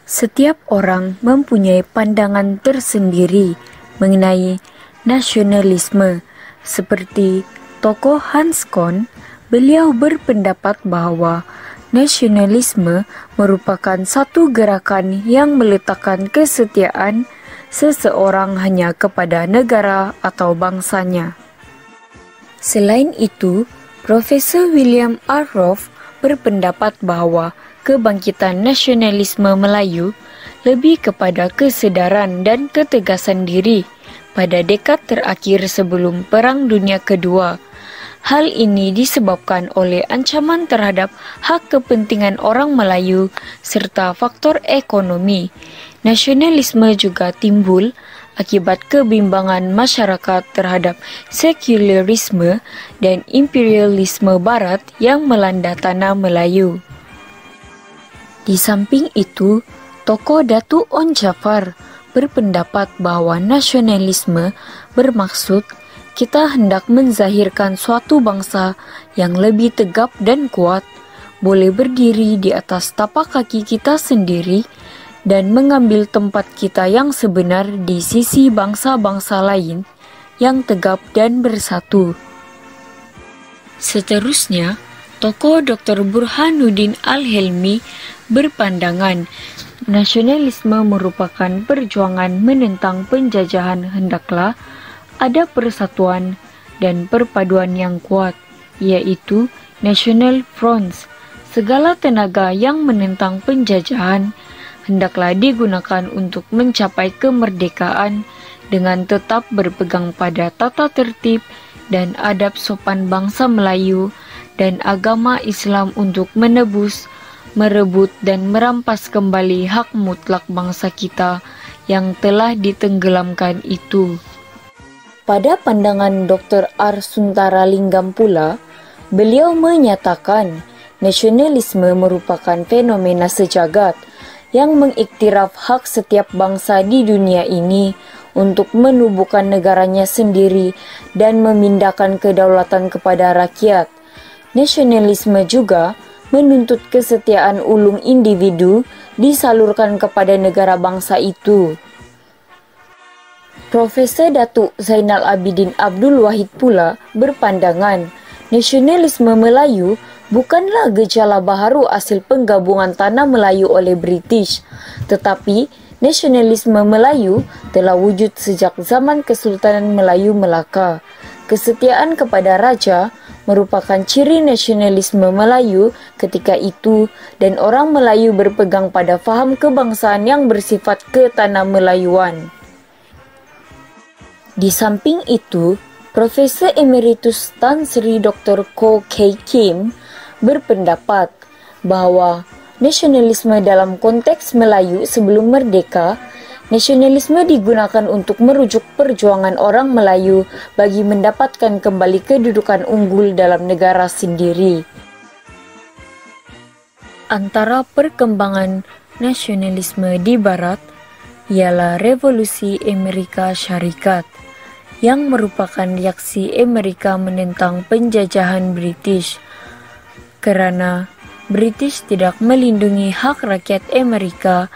Setiap orang mempunyai pandangan tersendiri mengenai nasionalisme. Seperti tokoh Hans Kohn, beliau berpendapat bahwa nasionalisme merupakan satu gerakan yang meletakkan kesetiaan seseorang hanya kepada negara atau bangsanya. Selain itu, Profesor William R. Roth berpendapat bahwa kebangkitan nasionalisme Melayu lebih kepada kesedaran dan ketegasan diri pada dekad terakhir sebelum Perang Dunia Kedua. Hal ini disebabkan oleh ancaman terhadap hak kepentingan orang Melayu serta faktor ekonomi. Nasionalisme juga timbul akibat kebimbangan masyarakat terhadap sekularisme dan imperialisme Barat yang melanda tanah Melayu. Di samping itu, tokoh Datuk Onn Jaafar berpendapat bahwa nasionalisme bermaksud kita hendak menzahirkan suatu bangsa yang lebih tegap dan kuat, boleh berdiri di atas tapak kaki kita sendiri, dan mengambil tempat kita yang sebenar di sisi bangsa-bangsa lain yang tegap dan bersatu. Seterusnya, tokoh Dr. Burhanuddin Al-Helmi berpandangan nasionalisme merupakan perjuangan menentang penjajahan. Hendaklah ada persatuan dan perpaduan yang kuat, yaitu National Fronts. Segala tenaga yang menentang penjajahan hendaklah digunakan untuk mencapai kemerdekaan dengan tetap berpegang pada tata tertib dan adab sopan bangsa Melayu dan agama Islam untuk menebus, merebut dan merampas kembali hak mutlak bangsa kita yang telah ditenggelamkan itu. Pada pandangan Dr. R. Suntaralingam pula, beliau menyatakan nasionalisme merupakan fenomena sejagat yang mengiktiraf hak setiap bangsa di dunia ini untuk menubuhkan negaranya sendiri dan memindahkan kedaulatan kepada rakyat. Nasionalisme juga menuntut kesetiaan ulung individu disalurkan kepada negara bangsa itu. Profesor Datuk Zainal Abidin Abdul Wahid pula berpandangan nasionalisme Melayu bukanlah gejala baharu hasil penggabungan tanah Melayu oleh British, tetapi nasionalisme Melayu telah wujud sejak zaman Kesultanan Melayu Melaka. Kesetiaan kepada raja merupakan ciri nasionalisme Melayu ketika itu, dan orang Melayu berpegang pada faham kebangsaan yang bersifat ketanah Melayuan. Di samping itu, Profesor Emeritus Tan Sri Dr. Ko Kei Kim berpendapat bahwa nasionalisme dalam konteks Melayu sebelum merdeka, nasionalisme digunakan untuk merujuk perjuangan orang Melayu bagi mendapatkan kembali kedudukan unggul dalam negara sendiri. Antara perkembangan nasionalisme di Barat ialah Revolusi Amerika Syarikat, yang merupakan reaksi Amerika menentang penjajahan British, karena British tidak melindungi hak rakyat Amerika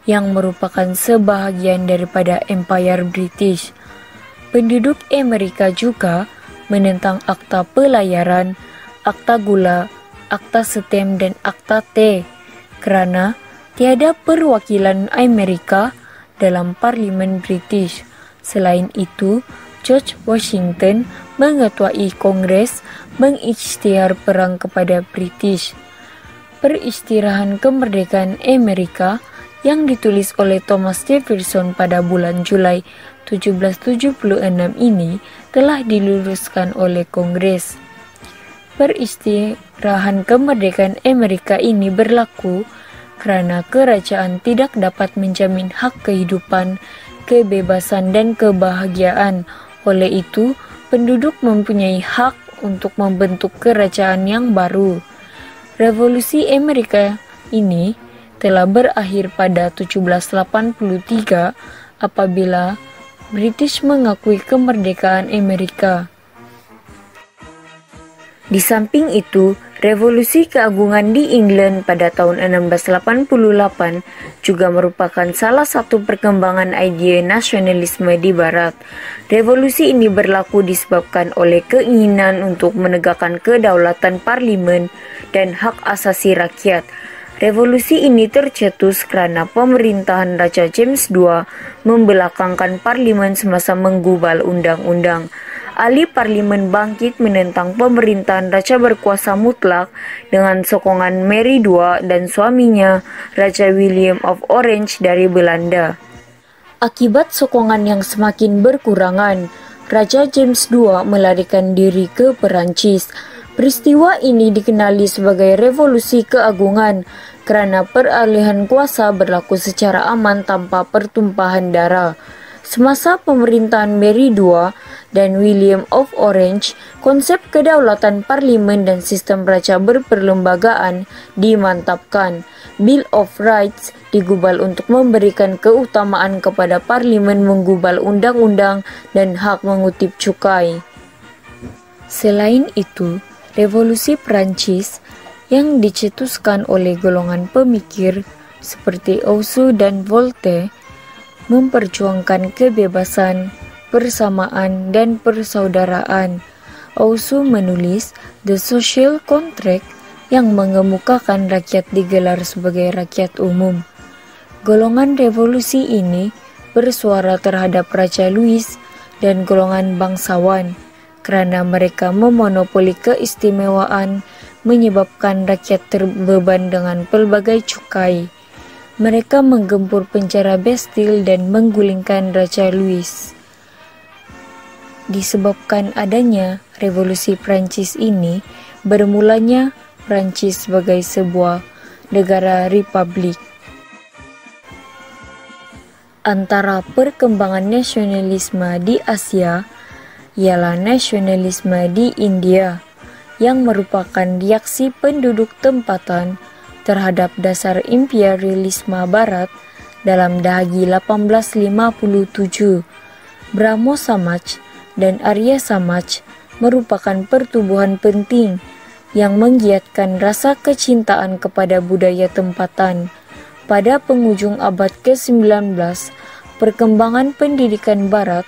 yang merupakan sebahagian daripada Empire British. Penduduk Amerika juga menentang Akta Pelayaran, Akta Gula, Akta Setem dan Akta T, karena tiada perwakilan Amerika dalam Parlimen British. Selain itu, George Washington mengetuai Kongres mengisytihar perang kepada British. Peristirahan kemerdekaan Amerika yang ditulis oleh Thomas Jefferson pada bulan Julai 1776 ini telah diluluskan oleh Kongres. Peristirahan kemerdekaan Amerika ini berlaku karena kerajaan tidak dapat menjamin hak kehidupan, kebebasan dan kebahagiaan. Oleh itu, penduduk mempunyai hak untuk membentuk kerajaan yang baru. Revolusi Amerika ini telah berakhir pada 1783 apabila British mengakui kemerdekaan Amerika. Di samping itu, revolusi keagungan di England pada tahun 1688 juga merupakan salah satu perkembangan ide nasionalisme di Barat. Revolusi ini berlaku disebabkan oleh keinginan untuk menegakkan kedaulatan parlemen dan hak asasi rakyat. Revolusi ini tercetus karena pemerintahan Raja James II membelakangkan parlemen semasa menggubal undang-undang. Ahli parlemen bangkit menentang pemerintahan raja berkuasa mutlak dengan sokongan Mary II dan suaminya, Raja William of Orange dari Belanda. Akibat sokongan yang semakin berkurangan, Raja James II melarikan diri ke Perancis. Peristiwa ini dikenali sebagai Revolusi Keagungan karena peralihan kuasa berlaku secara aman tanpa pertumpahan darah. Semasa pemerintahan Mary II dan William of Orange, konsep kedaulatan parlemen dan sistem raja berperlembagaan dimantapkan. Bill of Rights digubal untuk memberikan keutamaan kepada parlemen menggubal undang-undang dan hak mengutip cukai. Selain itu, Revolusi Prancis yang dicetuskan oleh golongan pemikir seperti Rousseau dan Voltaire memperjuangkan kebebasan, persamaan, dan persaudaraan. Rousseau menulis The Social Contract yang mengemukakan rakyat digelar sebagai rakyat umum. Golongan revolusi ini bersuara terhadap Raja Louis dan golongan bangsawan karena mereka memonopoli keistimewaan menyebabkan rakyat terbeban dengan pelbagai cukai. Mereka menggempur penjara Bastille dan menggulingkan Raja Louis. Disebabkan adanya revolusi Prancis ini, bermulanya Prancis sebagai sebuah negara republik. Antara perkembangan nasionalisme di Asia ialah nasionalisme di India yang merupakan reaksi penduduk tempatan terhadap dasar imperialisme Barat dalam dahagi 1857. Brahmo Samaj dan Arya Samaj merupakan pertumbuhan penting yang menggiatkan rasa kecintaan kepada budaya tempatan. Pada penghujung abad ke-19, perkembangan pendidikan Barat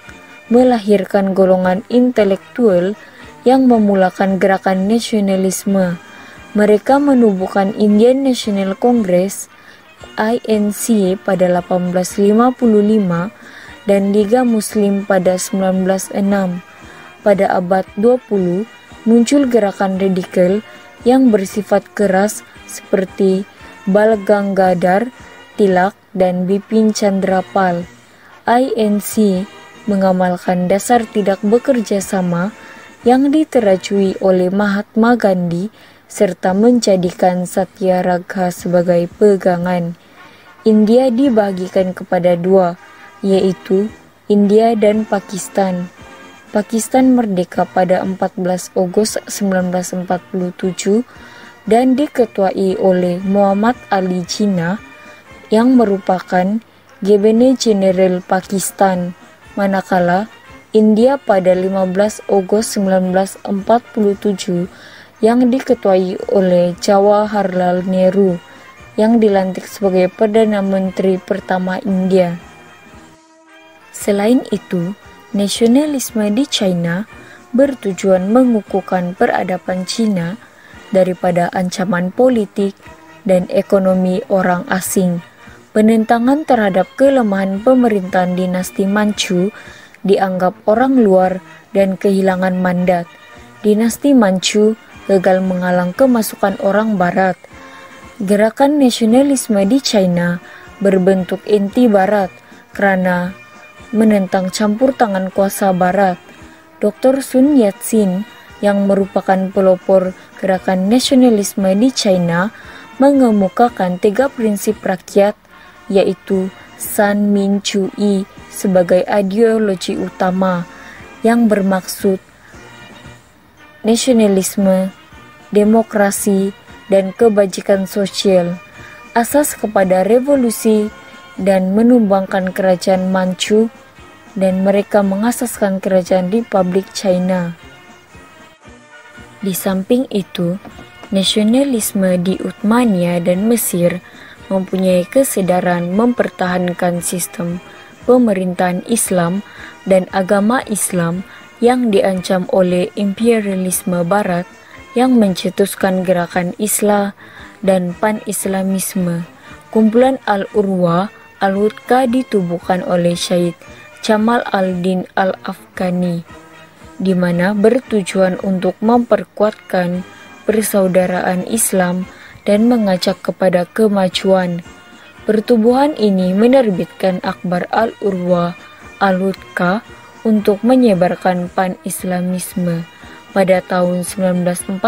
melahirkan golongan intelektual yang memulakan gerakan nasionalisme. Mereka menubuhkan Indian National Congress (INC) pada 1855 dan Liga Muslim pada 1906. Pada abad 20, muncul gerakan radikal yang bersifat keras seperti Bal Gangadhar Tilak dan Bipin Chandrapal. INC mengamalkan dasar tidak bekerja sama yang diterajui oleh Mahatma Gandhi serta menjadikan Satyagraha sebagai pegangan. India dibagikan kepada dua, yaitu India dan Pakistan. Pakistan merdeka pada 14 Agustus 1947 dan diketuai oleh Muhammad Ali Jinnah yang merupakan Gubernur Jeneral Pakistan, manakala India pada 15 Agustus 1947 yang diketuai oleh Jawaharlal Nehru yang dilantik sebagai Perdana Menteri pertama India. Selain itu, nasionalisme di China bertujuan mengukuhkan peradaban Cina daripada ancaman politik dan ekonomi orang asing. Penentangan terhadap kelemahan pemerintahan dinasti Manchu dianggap orang luar dan kehilangan mandat. Dinasti Manchu gagal menghalang kemasukan orang barat. Gerakan nasionalisme di China berbentuk anti-barat karena menentang campur tangan kuasa barat. Dr. Sun Yat-sen yang merupakan pelopor gerakan nasionalisme di China mengemukakan 3 prinsip rakyat, yaitu San Min Chu Yi sebagai ideologi utama yang bermaksud nasionalisme, demokrasi, dan kebajikan sosial, asas kepada revolusi dan menumbangkan kerajaan Manchu, dan mereka mengasaskan kerajaan Republik China. Di samping itu, nasionalisme di Uthmania dan Mesir mempunyai kesadaran mempertahankan sistem pemerintahan Islam dan agama Islam yang diancam oleh imperialisme Barat yang mencetuskan gerakan Islah dan Pan-Islamisme. Kumpulan Al-Urwa Al-Wuthqa ditubuhkan oleh Syed Jamal al-Din al-Afghani, di mana bertujuan untuk memperkuatkan persaudaraan Islam dan mengajak kepada kemajuan. Pertubuhan ini menerbitkan Akhbar Al-Urwa Al-Wuthqa untuk menyebarkan pan-Islamisme. Pada tahun 1914,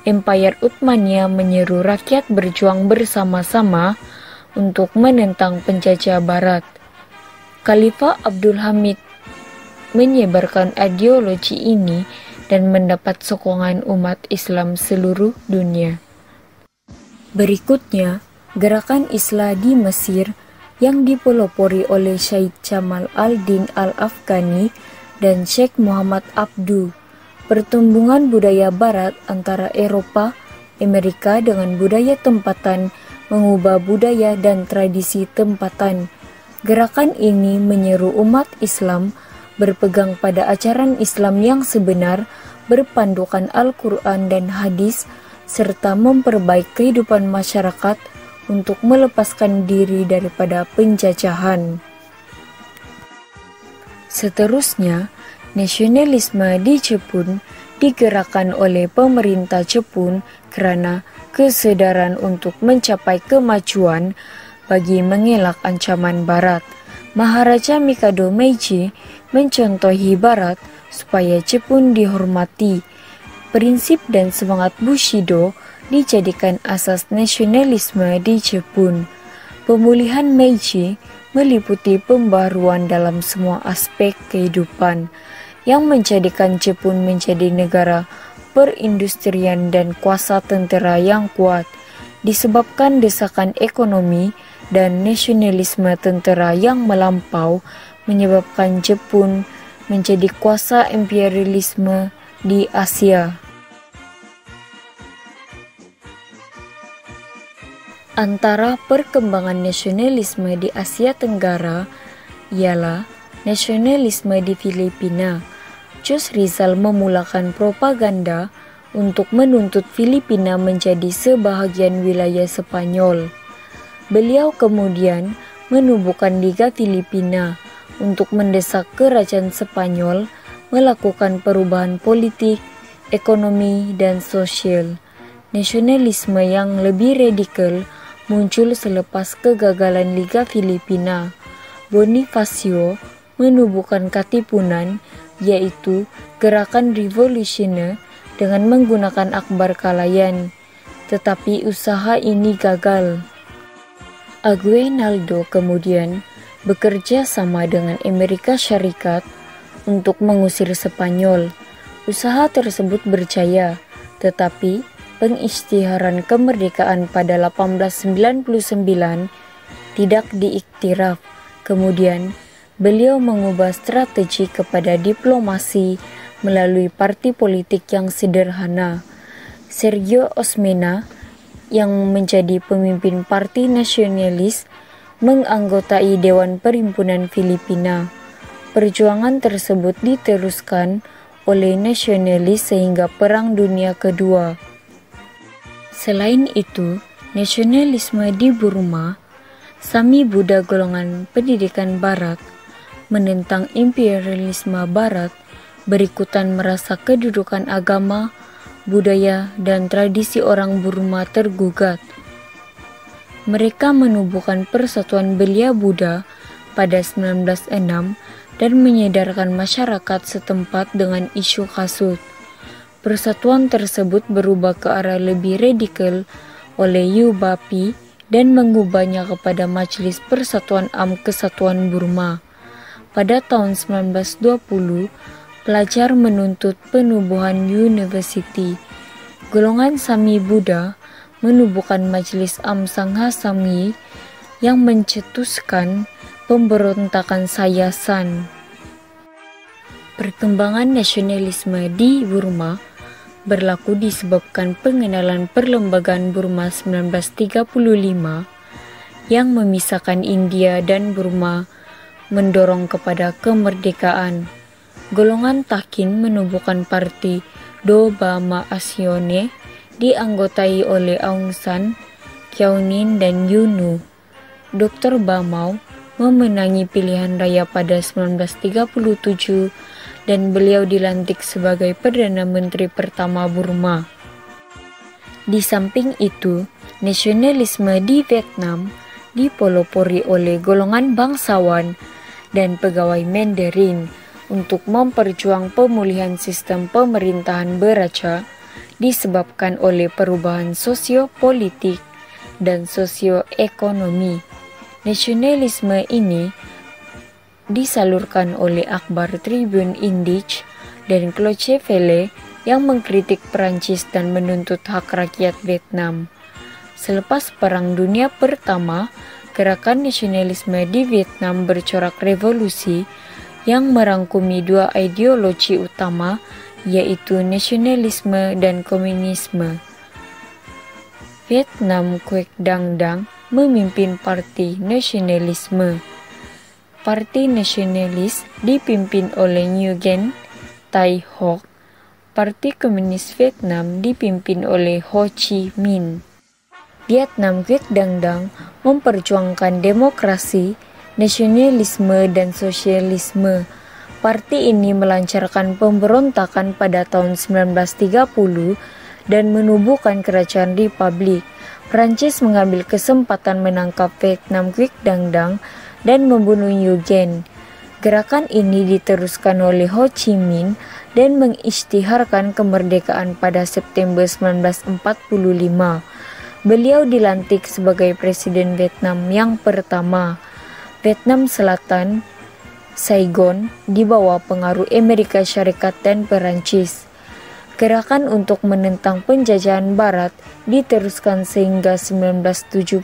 Empire Uthmania menyeru rakyat berjuang bersama-sama untuk menentang penjajah Barat. Khalifah Abdul Hamid menyebarkan ideologi ini dan mendapat sokongan umat Islam seluruh dunia. Berikutnya, gerakan Islah di Mesir yang dipelopori oleh Syed Jamal al-Din al-Afghani dan Sheikh Muhammad Abduh. Pertumbuhan budaya Barat antara Eropa, Amerika dengan budaya tempatan mengubah budaya dan tradisi tempatan. Gerakan ini menyeru umat Islam berpegang pada ajaran Islam yang sebenar, berpandukan Al-Quran dan hadis, serta memperbaiki kehidupan masyarakat untuk melepaskan diri daripada penjajahan. Seterusnya, nasionalisme di Jepun digerakkan oleh pemerintah Jepun karena kesadaran untuk mencapai kemajuan bagi mengelak ancaman Barat. Maharaja Mikado Meiji mencontohi Barat supaya Jepun dihormati. Prinsip dan semangat Bushido dijadikan asas nasionalisme di Jepun. Pemulihan Meiji meliputi pembaruan dalam semua aspek kehidupan yang menjadikan Jepun menjadi negara perindustrian dan kuasa tentera yang kuat, disebabkan desakan ekonomi dan nasionalisme tentera yang melampau menyebabkan Jepun menjadi kuasa imperialisme di Asia. Antara perkembangan nasionalisme di Asia Tenggara ialah nasionalisme di Filipina. Jos Rizal memulakan propaganda untuk menuntut Filipina menjadi sebahagian wilayah Spanyol. Beliau kemudian menubuhkan Liga Filipina untuk mendesak kerajaan Spanyol melakukan perubahan politik, ekonomi, dan sosial. Nasionalisme yang lebih radikal muncul selepas kegagalan Liga Filipina. Bonifacio menubuhkan Katipunan, yaitu gerakan revolusioner dengan menggunakan Akbar Kalayan, tetapi usaha ini gagal. Aguinaldo kemudian bekerja sama dengan Amerika Syarikat untuk mengusir Spanyol. Usaha tersebut berjaya, tetapi pengisytiharan kemerdekaan pada 1899 tidak diiktiraf. Kemudian, beliau mengubah strategi kepada diplomasi melalui parti politik yang sederhana. Sergio Osmena, yang menjadi pemimpin Parti Nasionalis, menganggotai Dewan Perhimpunan Filipina. Perjuangan tersebut diteruskan oleh nasionalis sehingga Perang Dunia Kedua. Selain itu, nasionalisme di Burma, Sami Buddha golongan pendidikan Barat, menentang imperialisme Barat, berikutan merasa kedudukan agama, budaya, dan tradisi orang Burma tergugat. Mereka menubuhkan Persatuan Belia Buddha pada 1906 dan menyadarkan masyarakat setempat dengan isu kasut. Persatuan tersebut berubah ke arah lebih radikal oleh Yu Bapi dan mengubahnya kepada Majelis Persatuan Kesatuan Burma. Pada tahun 1920, pelajar menuntut penubuhan university. Golongan Sami Buddha menubuhkan Majelis Sangha Sami yang mencetuskan pemberontakan Sayasan. Perkembangan nasionalisme di Burma berlaku disebabkan pengenalan Perlembagaan Burma 1935 yang memisahkan India dan Burma mendorong kepada kemerdekaan. Golongan Takin menubuhkan parti Do Bama Aksione dianggotai oleh Aung San, Kyaw Nin, dan UNU. Dr. Bamau memenangi pilihan raya pada 1937 dan beliau dilantik sebagai Perdana Menteri pertama Burma. Di samping itu, nasionalisme di Vietnam dipelopori oleh golongan bangsawan dan pegawai Mandarin untuk memperjuang pemulihan sistem pemerintahan beraca disebabkan oleh perubahan sosiopolitik dan sosioekonomi. Nasionalisme ini disalurkan oleh Akhbar Tribune Indich dan Cloche Vele yang mengkritik Perancis dan menuntut hak rakyat Vietnam. Selepas Perang Dunia Pertama, gerakan nasionalisme di Vietnam bercorak revolusi yang merangkumi dua ideologi utama, yaitu nasionalisme dan komunisme. Vietnam Quoc Đang Đang memimpin Parti Nasionalisme. Parti Nasionalis dipimpin oleh Nguyen Thai Hoc. Parti Komunis Vietnam dipimpin oleh Ho Chi Minh. Vietnam Quoc Đang Đang memperjuangkan demokrasi, nasionalisme, dan sosialisme. Parti ini melancarkan pemberontakan pada tahun 1930 dan menubuhkan kerajaan republik. Prancis mengambil kesempatan menangkap Vietnam Quoc Đang Đang dan membunuh Nguyen. Gerakan ini diteruskan oleh Ho Chi Minh dan mengisytiharkan kemerdekaan pada September 1945. Beliau dilantik sebagai Presiden Vietnam yang pertama. Vietnam Selatan, Saigon, di bawah pengaruh Amerika Syarikat dan Perancis. Gerakan untuk menentang penjajahan Barat diteruskan sehingga 1976.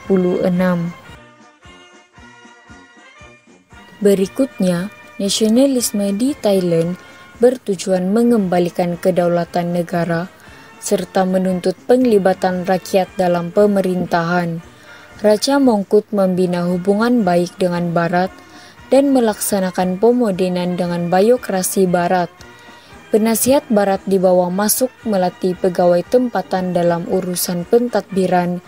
Berikutnya, nasionalisme di Thailand bertujuan mengembalikan kedaulatan negara serta menuntut penglibatan rakyat dalam pemerintahan. Raja Mongkut membina hubungan baik dengan Barat dan melaksanakan pemodernan dengan biokrasi Barat. Penasihat Barat dibawa masuk melatih pegawai tempatan dalam urusan pentadbiran,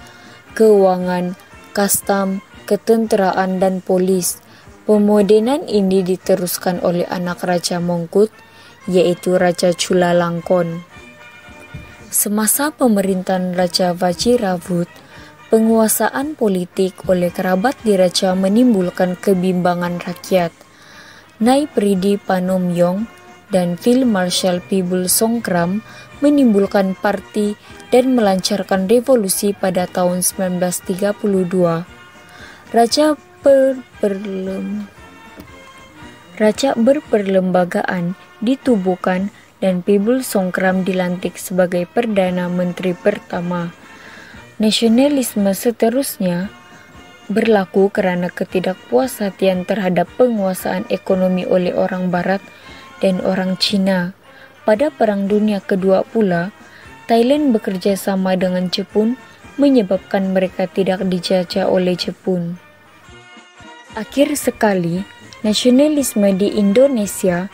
keuangan, kastam, ketenteraan, dan polis. Pemodernan ini diteruskan oleh anak Raja Mongkut, yaitu Raja Chulalongkorn. Semasa pemerintahan Raja Vajirabhut, penguasaan politik oleh kerabat diraja menimbulkan kebimbangan rakyat. Nai Pridi Panomyong dan Field Marshal Pibul Songkram menimbulkan parti dan melancarkan revolusi pada tahun 1932. Raja berperlembagaan ditubuhkan dan Pibul Songkram dilantik sebagai Perdana Menteri pertama. Nasionalisme seterusnya berlaku karena ketidakpuasaan terhadap penguasaan ekonomi oleh orang Barat dan orang Cina. Pada Perang Dunia Kedua pula, Thailand bekerja sama dengan Jepun menyebabkan mereka tidak dijajah oleh Jepun. Akhir sekali, nasionalisme di Indonesia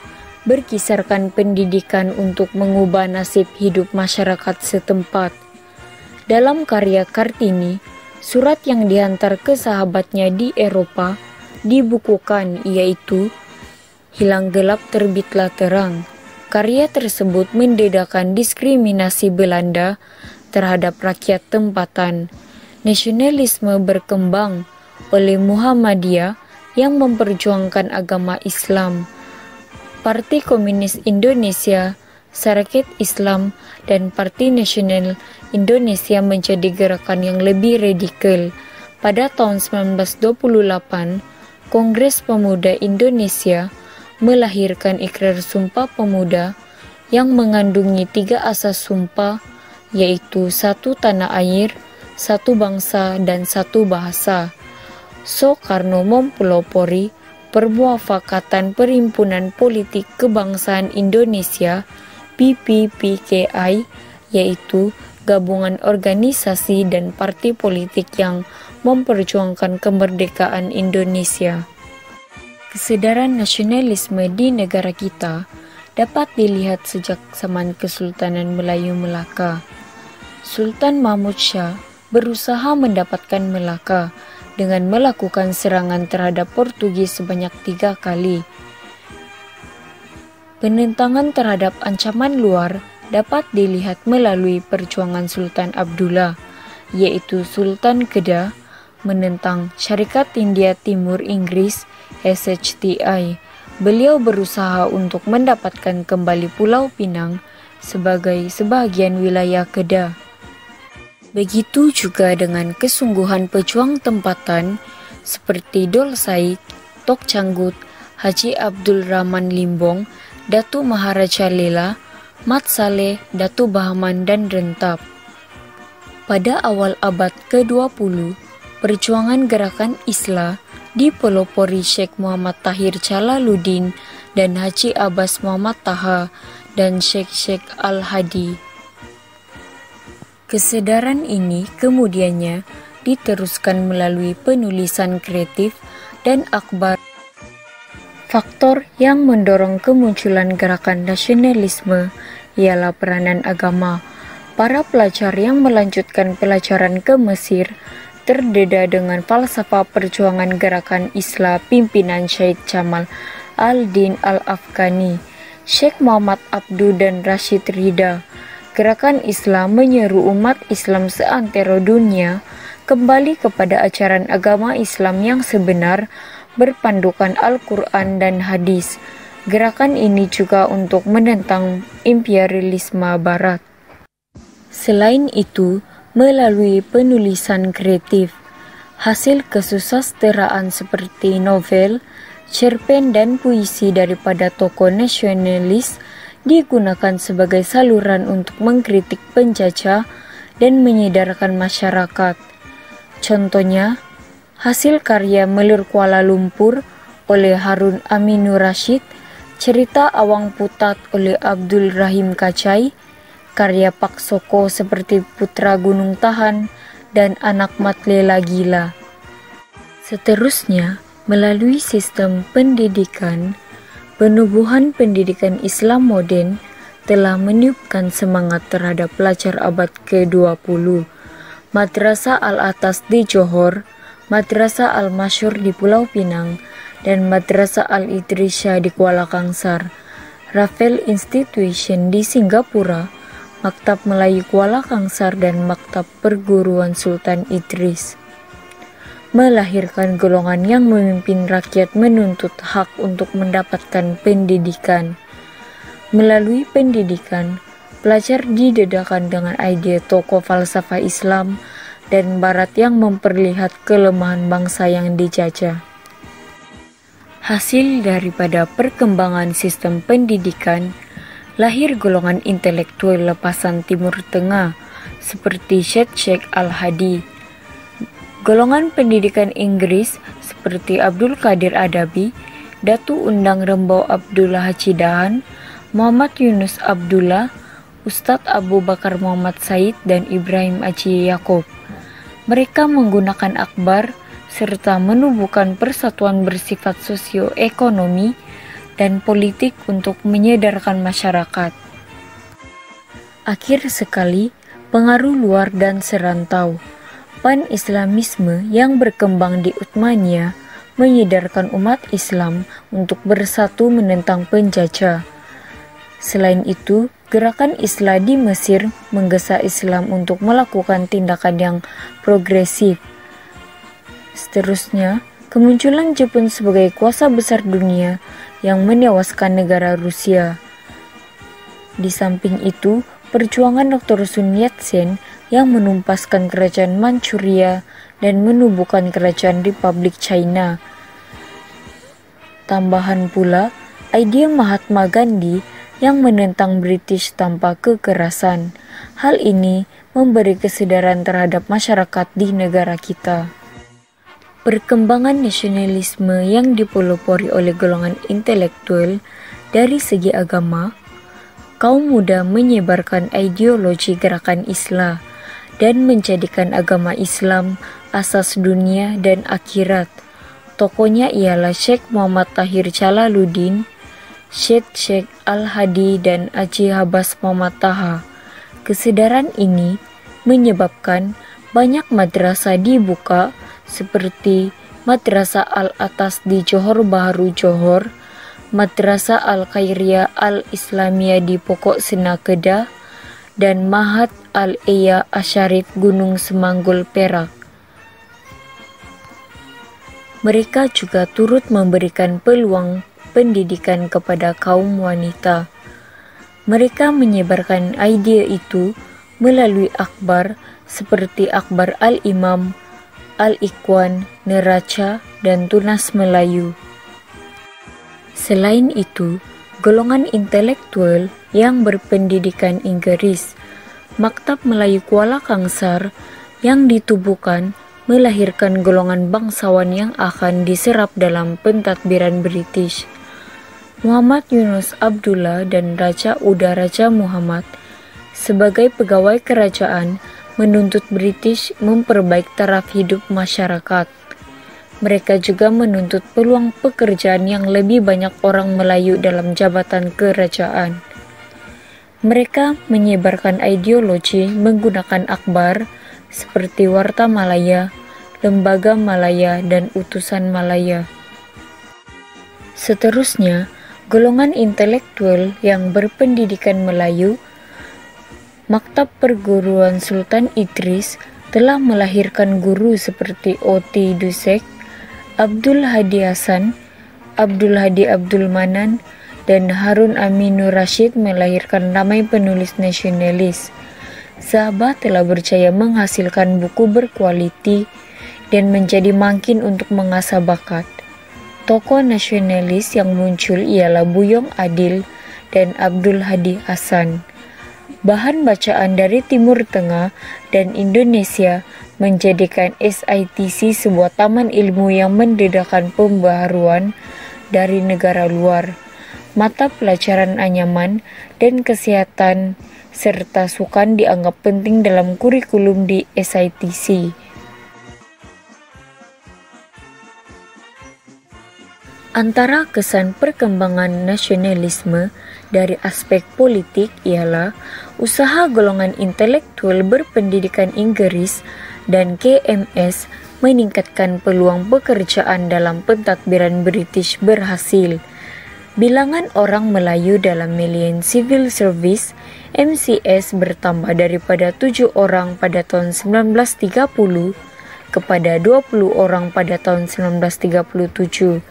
berkisarkan pendidikan untuk mengubah nasib hidup masyarakat setempat. Dalam karya Kartini, surat yang dihantar ke sahabatnya di Eropa dibukukan, yaitu Hilang Gelap Terbitlah Terang. Karya tersebut mendedakan diskriminasi Belanda terhadap rakyat tempatan. Nasionalisme berkembang oleh Muhammadiyah yang memperjuangkan agama Islam. Parti Komunis Indonesia, Sarekat Islam, dan Parti Nasional Indonesia menjadi gerakan yang lebih radikal. Pada tahun 1928, Kongres Pemuda Indonesia melahirkan Ikrar Sumpah Pemuda yang mengandungi 3 asas sumpah, yaitu 1 tanah air, 1 bangsa, dan 1 bahasa. Soekarno mempelopori Permuafakatan Perhimpunan Politik Kebangsaan Indonesia (PPPKI) yaitu gabungan organisasi dan parti politik yang memperjuangkan kemerdekaan Indonesia. Kesadaran nasionalisme di negara kita dapat dilihat sejak zaman Kesultanan Melayu Melaka. Sultan Mahmud Shah berusaha mendapatkan Melaka dengan melakukan serangan terhadap Portugis sebanyak 3 kali. Penentangan terhadap ancaman luar dapat dilihat melalui perjuangan Sultan Abdullah, yaitu Sultan Kedah, menentang Syarikat India Timur Inggris SHTI. Beliau berusaha untuk mendapatkan kembali Pulau Pinang sebagai sebagian wilayah Kedah. Begitu juga dengan kesungguhan pejuang tempatan seperti Dol Said, Tok Canggut, Haji Abdul Rahman Limbong, Datu Maharaja Lela, Mat Saleh, Datu Bahman, dan Rentap. Pada awal abad ke-20, perjuangan gerakan Islah dipelopori Syekh Muhammad Tahir Jalaluddin dan Haji Abbas Muhammad Taha dan Syekh Al-Hadi. Kesadaran ini kemudiannya diteruskan melalui penulisan kreatif dan akhbar. Faktor yang mendorong kemunculan gerakan nasionalisme ialah peranan agama. Para pelajar yang melanjutkan pelajaran ke Mesir terdedah dengan falsafah perjuangan gerakan Islah pimpinan Syed Jamal al-Din al-Afghani, Syekh Muhammad Abduh dan Rashid Ridha. Gerakan Islah menyeru umat Islam seantero dunia kembali kepada ajaran agama Islam yang sebenar berpandukan Al-Quran dan hadis. Gerakan ini juga untuk menentang imperialisme Barat. Selain itu, melalui penulisan kreatif, hasil kesusasteraan seperti novel, cerpen dan puisi daripada tokoh nasionalis digunakan sebagai saluran untuk mengkritik penjajah dan menyadarkan masyarakat. Contohnya, hasil karya Melur Kuala Lumpur oleh Harun Aminur Rasyid, cerita Awang Putat oleh Abdul Rahim Kacai, karya Pak Soko seperti Putra Gunung Tahan dan Anak Matlela Gila. Seterusnya, melalui sistem pendidikan, penubuhan pendidikan Islam modern telah meniupkan semangat terhadap pelajar abad ke-20. Madrasah Al-Atas di Johor, Madrasah Al-Masyur di Pulau Pinang, dan Madrasah Al-Idrisya di Kuala Kangsar, Raffles Institution di Singapura, Maktab Melayu Kuala Kangsar, dan Maktab Perguruan Sultan Idris, melahirkan golongan yang memimpin rakyat menuntut hak untuk mendapatkan pendidikan. Melalui pendidikan, pelajar didedahkan dengan ide tokoh falsafah Islam dan Barat yang memperlihat kelemahan bangsa yang dijajah. Hasil daripada perkembangan sistem pendidikan, lahir golongan intelektual lepasan Timur Tengah seperti Syekh Al-Hadi, golongan pendidikan Inggris seperti Abdul Qadir Adabi, Datu Undang Rembau Abdullah Haji Dahan, Muhammad Yunus Abdullah, Ustadz Abu Bakar Muhammad Said, dan Ibrahim Haji Yaakob. Mereka menggunakan akhbar serta menubuhkan persatuan bersifat sosioekonomi dan politik untuk menyadarkan masyarakat. Akhir sekali, pengaruh luar dan serantau. Pan-Islamisme yang berkembang di Uthmaniyah menyadarkan umat Islam untuk bersatu menentang penjajah. Selain itu, gerakan Islah di Mesir menggesa Islam untuk melakukan tindakan yang progresif. Seterusnya, kemunculan Jepun sebagai kuasa besar dunia yang menewaskan negara Rusia. Di samping itu, perjuangan Dr. Sun Yat-sen yang menumpaskan kerajaan Manchuria dan menubuhkan kerajaan Republik China. Tambahan pula, ide Mahatma Gandhi yang menentang British tanpa kekerasan. Hal ini memberi kesadaran terhadap masyarakat di negara kita. Perkembangan nasionalisme yang dipelopori oleh golongan intelektual dari segi agama, kaum muda menyebarkan ideologi gerakan Islam dan menjadikan agama Islam asas dunia dan akhirat. Tokohnya ialah Syekh Muhammad Tahir Jalaluddin, Syekh Al-Hadi dan Haji Abbas Muhammad Taha. Kesadaran ini menyebabkan banyak madrasah dibuka seperti Madrasah Al-Atas di Johor Bahru Johor, Madrasah Al-Khairiyah Al-Islamiyah di Pokok Sena Kedah, dan Mahat Al-Eya Asyarif Gunung Semanggul Perak. Mereka juga turut memberikan peluang pendidikan kepada kaum wanita. Mereka menyebarkan ide itu melalui akhbar seperti Akhbar Al-Imam, Al-Ikhwan, Neraca, dan Tunas Melayu. Selain itu, golongan intelektual yang berpendidikan Inggris, Maktab Melayu Kuala Kangsar yang ditubuhkan melahirkan golongan bangsawan yang akan diserap dalam pentadbiran British. Muhammad Yunus Abdullah dan Raja Uda Raja Muhammad sebagai pegawai kerajaan menuntut British memperbaiki taraf hidup masyarakat. Mereka juga menuntut peluang pekerjaan yang lebih banyak orang Melayu dalam jabatan kerajaan. Mereka menyebarkan ideologi menggunakan akhbar seperti Warta Malaya, Lembaga Malaya, dan Utusan Malaya. Seterusnya, golongan intelektual yang berpendidikan Melayu, Maktab Perguruan Sultan Idris telah melahirkan guru seperti O.T. Dusek, Abdul Hadi Hasan, Abdul Hadi Abdul Manan, dan Harun Aminur Rashid melahirkan ramai penulis nasionalis. Zahbah telah berjaya menghasilkan buku berkualiti dan menjadi makin untuk mengasah bakat. Tokoh nasionalis yang muncul ialah Buyong Adil dan Abdul Hadi Hasan. Bahan bacaan dari Timur Tengah dan Indonesia menjadikan SITC sebuah taman ilmu yang mendedahkan pembaharuan dari negara luar. Mata pelajaran anyaman dan kesehatan serta sukan dianggap penting dalam kurikulum di SITC. Antara kesan perkembangan nasionalisme dari aspek politik ialah usaha golongan intelektual berpendidikan Inggris dan KMS meningkatkan peluang pekerjaan dalam pentadbiran British berhasil. Bilangan orang Melayu dalam Million Civil Service MCS bertambah daripada 7 orang pada tahun 1930 kepada 20 orang pada tahun 1937.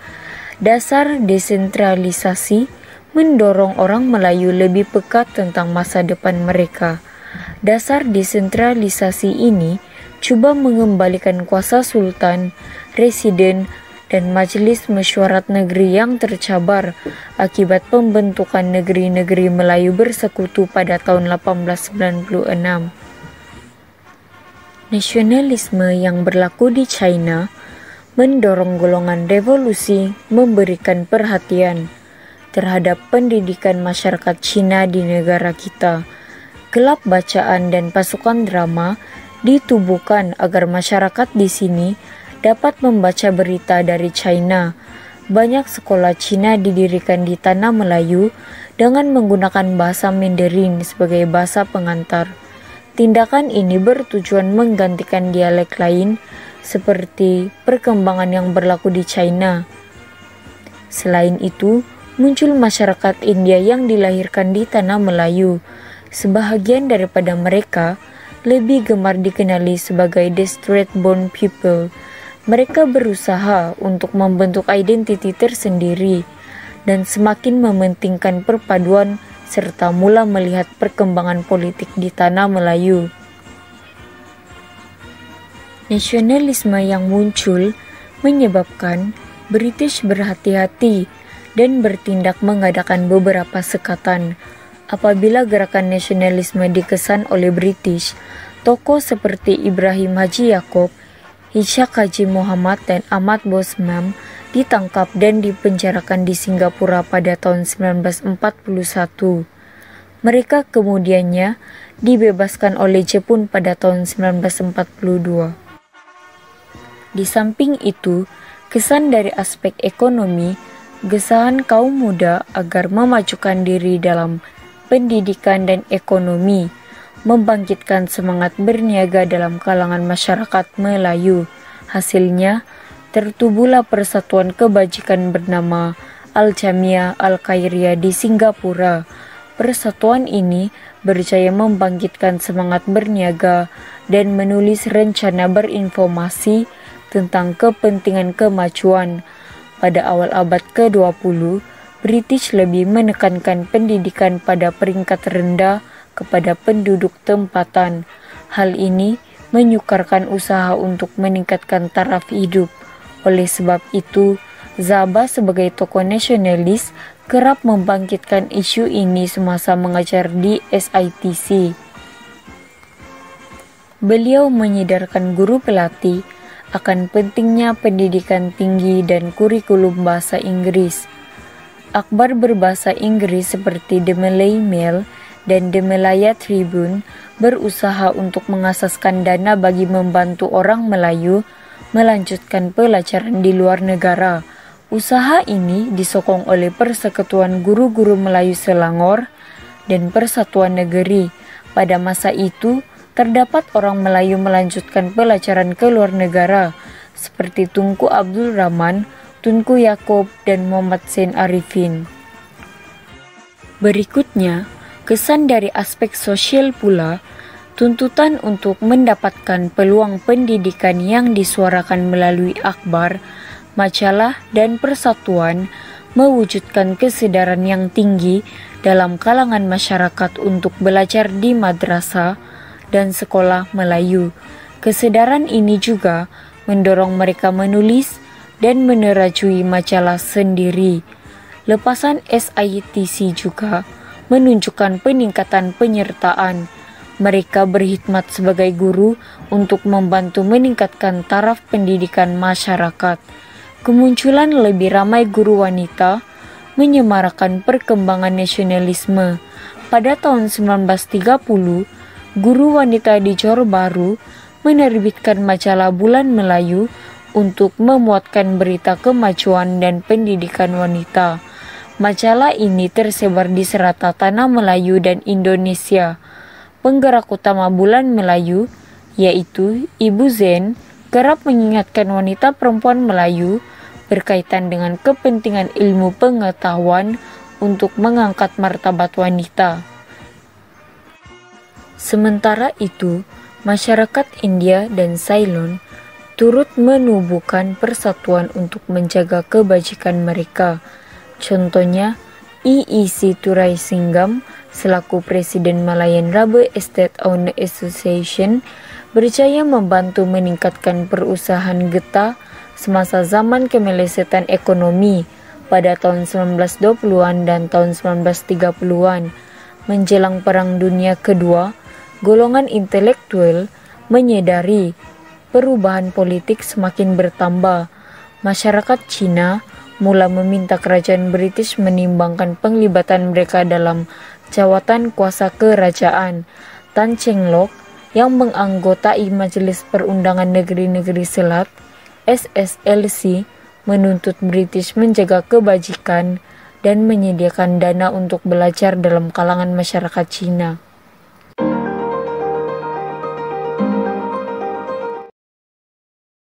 Dasar desentralisasi mendorong orang Melayu lebih peka tentang masa depan mereka. Dasar desentralisasi ini cuba mengembalikan kuasa sultan, residen, dan majelis mesyuarat negeri yang tercabar akibat pembentukan negeri-negeri Melayu bersekutu pada tahun 1896. Nasionalisme yang berlaku di China mendorong golongan revolusi memberikan perhatian terhadap pendidikan masyarakat Cina di negara kita. Klub bacaan dan pasukan drama ditubuhkan agar masyarakat di sini dapat membaca berita dari China. Banyak sekolah Cina didirikan di tanah Melayu dengan menggunakan bahasa Mandarin sebagai bahasa pengantar. Tindakan ini bertujuan menggantikan dialek lain seperti perkembangan yang berlaku di China. Selain itu, muncul masyarakat India yang dilahirkan di tanah Melayu. Sebahagian daripada mereka lebih gemar dikenali sebagai the straight-born people. Mereka berusaha untuk membentuk identiti tersendiri dan semakin mementingkan perpaduan serta mula melihat perkembangan politik di tanah Melayu. Nasionalisme yang muncul menyebabkan British berhati-hati dan bertindak mengadakan beberapa sekatan. Apabila gerakan nasionalisme dikesan oleh British, tokoh seperti Ibrahim Haji Yaakob, Ishak Haji Muhammad, dan Ahmad Bosman ditangkap dan dipenjarakan di Singapura pada tahun 1941. Mereka kemudiannya dibebaskan oleh Jepun pada tahun 1942. Di samping itu, kesan dari aspek ekonomi, gesahan kaum muda agar memajukan diri dalam pendidikan dan ekonomi, membangkitkan semangat berniaga dalam kalangan masyarakat Melayu. Hasilnya, tertubuhlah persatuan kebajikan bernama Al-Jamiah Al-Khairiyah di Singapura. Persatuan ini berjaya membangkitkan semangat berniaga dan menulis rencana berinformasi tentang kepentingan kemajuan. Pada awal abad ke-20, British lebih menekankan pendidikan pada peringkat rendah kepada penduduk tempatan. Hal ini menyukarkan usaha untuk meningkatkan taraf hidup. Oleh sebab itu, Zaba sebagai tokoh nasionalis kerap membangkitkan isu ini semasa mengajar di SITC. Beliau menyadarkan guru pelatih akan pentingnya pendidikan tinggi dan kurikulum bahasa Inggris. Akhbar berbahasa Inggris seperti The Malay Mail dan The Malaya Tribune berusaha untuk mengasaskan dana bagi membantu orang Melayu melanjutkan pelajaran di luar negara. Usaha ini disokong oleh Persekutuan Guru-Guru Melayu Selangor dan Persatuan Negeri. Pada masa itu, terdapat orang Melayu melanjutkan pelajaran ke luar negara, seperti Tunku Abdul Rahman, Tunku Yaakob, dan Muhammad Zain Arifin. Berikutnya, kesan dari aspek sosial pula, tuntutan untuk mendapatkan peluang pendidikan yang disuarakan melalui akhbar, majalah, dan persatuan mewujudkan kesadaran yang tinggi dalam kalangan masyarakat untuk belajar di madrasah dan sekolah Melayu. Kesadaran ini juga mendorong mereka menulis dan menerajui majalah sendiri. Lepasan SITC juga menunjukkan peningkatan penyertaan. Mereka berkhidmat sebagai guru untuk membantu meningkatkan taraf pendidikan masyarakat. Kemunculan lebih ramai guru wanita menyemarakan perkembangan nasionalisme. Pada tahun 1930, guru wanita di Johor Bahru menerbitkan majalah Bulan Melayu untuk memuatkan berita kemajuan dan pendidikan wanita. Majalah ini tersebar di serata tanah Melayu dan Indonesia. Penggerak utama Bulan Melayu, yaitu Ibu Zen, kerap mengingatkan wanita perempuan Melayu berkaitan dengan kepentingan ilmu pengetahuan untuk mengangkat martabat wanita. Sementara itu, masyarakat India dan Ceylon turut menubuhkan persatuan untuk menjaga kebajikan mereka. Contohnya, E.E.C. Thuraisingham selaku Presiden Malayan Rubber Estate Owner Association berjaya membantu meningkatkan perusahaan getah semasa zaman kemelesetan ekonomi pada tahun 1920-an dan tahun 1930-an. Menjelang Perang Dunia Kedua, golongan intelektual menyadari perubahan politik semakin bertambah. Masyarakat Cina mula meminta kerajaan British menimbangkan penglibatan mereka dalam jawatan kuasa kerajaan. Tan Cheng Lock yang menganggotai Majelis Perundangan Negeri-Negeri Selat SSLC menuntut British menjaga kebajikan dan menyediakan dana untuk belajar dalam kalangan masyarakat Cina.